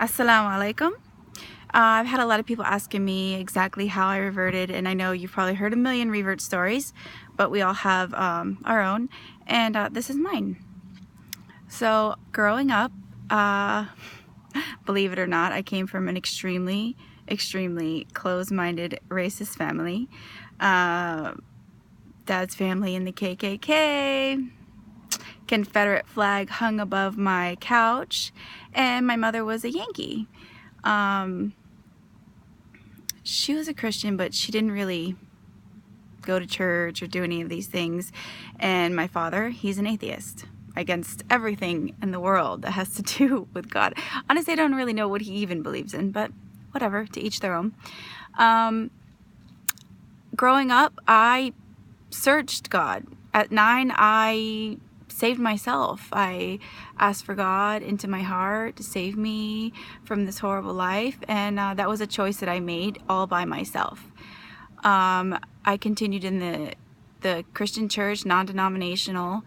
Assalamu alaikum. I've had a lot of people asking me exactly how I reverted, and I know you've probably heard a million revert stories, but we all have our own, and this is mine. So growing up, believe it or not, I came from an extremely closed-minded racist family. Dad's family in the KKK, Confederate flag hung above my couch, and my mother was a Yankee. She was a Christian, but she didn't really go to church or do any of these things. And my father, he's an atheist against everything in the world that has to do with God. Honestly, I don't really know what he even believes in, but whatever, to each their own. Growing up, I searched God. At 9, I saved myself. I asked for God into my heart to save me from this horrible life, and that was a choice that I made all by myself. I continued in the Christian church, non-denominational,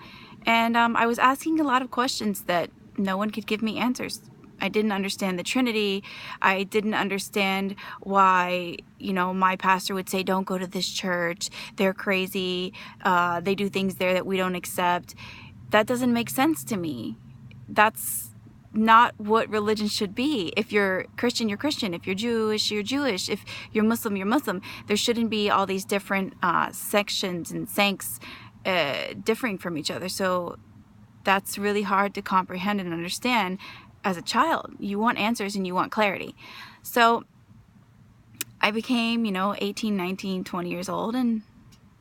and I was asking a lot of questions that no one could give me answers. I didn't understand the Trinity. I didn't understand why, my pastor would say, don't go to this church. They're crazy. They do things there that we don't accept. That doesn't make sense to me. That's not what religion should be. If you're Christian, you're Christian. If you're Jewish, you're Jewish. If you're Muslim, you're Muslim. There shouldn't be all these different sections and sects differing from each other. So that's really hard to comprehend and understand as a child. You want answers and you want clarity. So I became, 18, 19, 20 years old and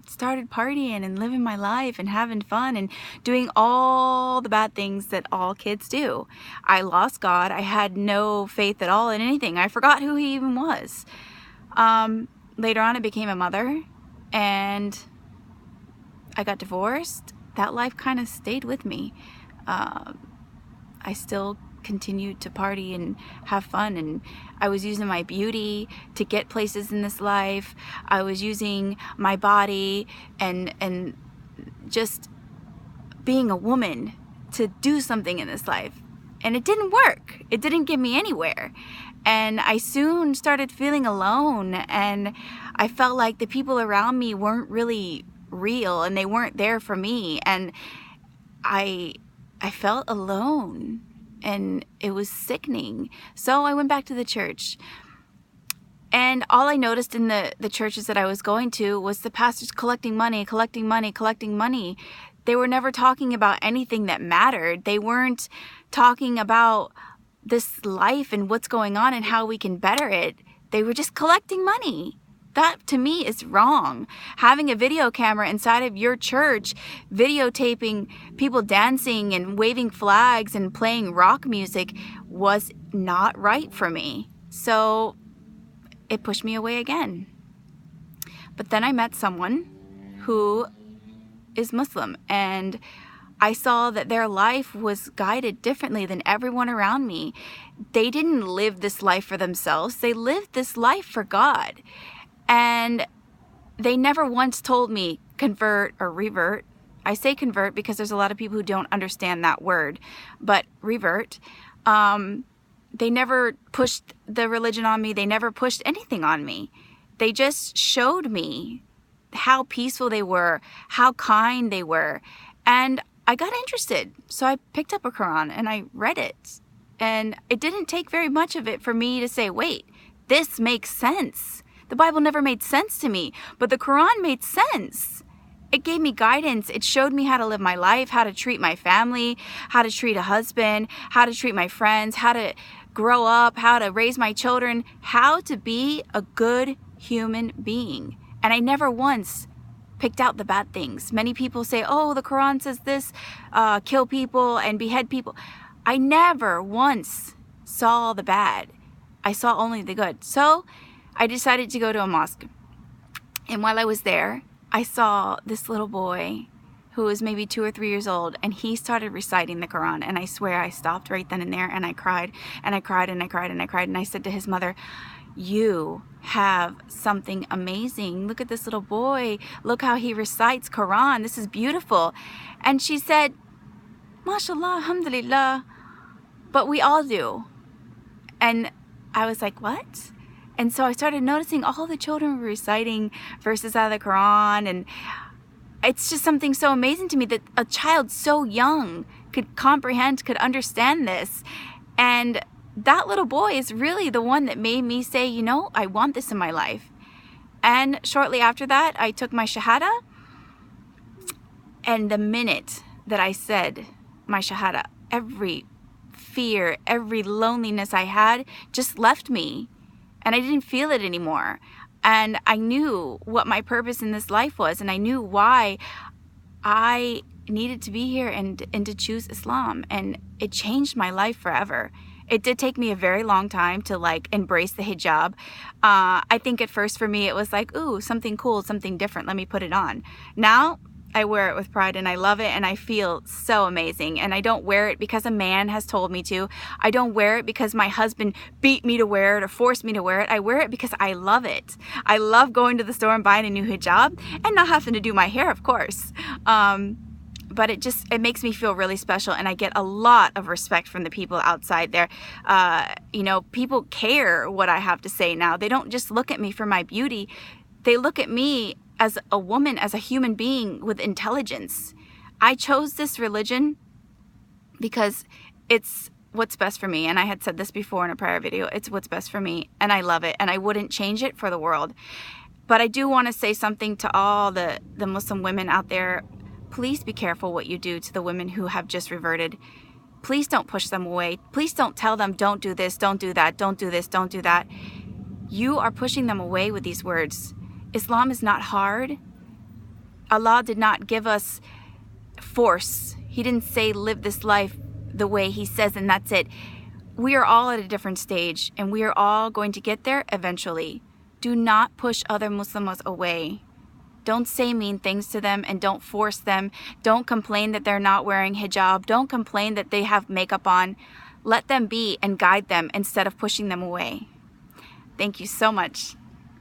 started partying and living my life and having fun and doing all the bad things that all kids do. I lost God. I had no faith at all in anything. I forgot who he even was. Later on, I became a mother and I got divorced. That life kind of stayed with me. I still continued to party and have fun, and I was using my beauty to get places in this life. I was using my body and just being a woman to do something in this life, and it didn't work. It didn't get me anywhere, and I soon started feeling alone, and I felt like the people around me weren't really real and they weren't there for me, and I felt alone. And it was sickening. So I went back to the church. And all I noticed in the churches that I was going to was the pastors collecting money. They were never talking about anything that mattered. They weren't talking about this life and what's going on and how we can better it. They were just collecting money. That, to me, is wrong. Having a video camera inside of your church, videotaping people dancing and waving flags and playing rock music was not right for me. So it pushed me away again. But then I met someone who is Muslim, and I saw that their life was guided differently than everyone around me. They didn't live this life for themselves. They lived this life for God. And they never once told me convert or revert. I say convert because there's a lot of people who don't understand that word, but revert. They never pushed the religion on me. They never pushed anything on me. They just showed me how peaceful they were, how kind they were. And I got interested. So I picked up a Quran and I read it. And it didn't take very much of it for me to say, wait, this makes sense. The Bible never made sense to me, but the Quran made sense. It gave me guidance. It showed me how to live my life, how to treat my family, how to treat a husband, how to treat my friends, how to grow up, how to raise my children, how to be a good human being. And I never once picked out the bad things. Many people say, oh, the Quran says this, kill people and behead people. I never once saw the bad. I saw only the good. So I decided to go to a mosque. And while I was there, I saw this little boy who was maybe 2 or 3 years old, and he started reciting the Quran. And I swear I stopped right then and there, and I cried, and I cried, and I cried, and I cried. And I said to his mother, you have something amazing. Look at this little boy. Look how he recites Quran. This is beautiful. And she said, MashaAllah, alhamdulillah. But we all do. And I was like, what? And so I started noticing all the children were reciting verses out of the Quran, and it's just something so amazing to me that a child so young could comprehend, could understand this. And that little boy is really the one that made me say, you know, I want this in my life. And shortly after that, I took my Shahada. And the minute that I said my Shahada, every fear, every loneliness I had just left me. And I didn't feel it anymore. And I knew what my purpose in this life was. And I knew why I needed to be here and to choose Islam. And it changed my life forever. It did take me a very long time to like embrace the hijab. I think at first for me it was like, ooh, something cool, something different, let me put it on. Now I wear it with pride and I love it and I feel so amazing. And I don't wear it because a man has told me to. I don't wear it because my husband beat me to wear it or forced me to wear it. I wear it because I love it. I love going to the store and buying a new hijab and not having to do my hair, of course. But it makes me feel really special, and I get a lot of respect from the people outside there. You know, people care what I have to say now. They don't just look at me for my beauty. They look at me as a woman, as a human being with intelligence. I chose this religion because it's what's best for me. And I had said this before in a prior video. It's what's best for me, and I love it, and I wouldn't change it for the world. But I do want to say something to all the Muslim women out there. Please be careful what you do to the women who have just reverted. Please don't push them away. Please don't tell them, don't do this, don't do that, don't do this, don't do that. You are pushing them away with these words. Islam is not hard. Allah did not give us force. He didn't say live this life the way He says and that's it. We are all at a different stage and we are all going to get there eventually. Do not push other Muslims away. Don't say mean things to them and don't force them. Don't complain that they're not wearing hijab. Don't complain that they have makeup on. Let them be and guide them instead of pushing them away. Thank you so much.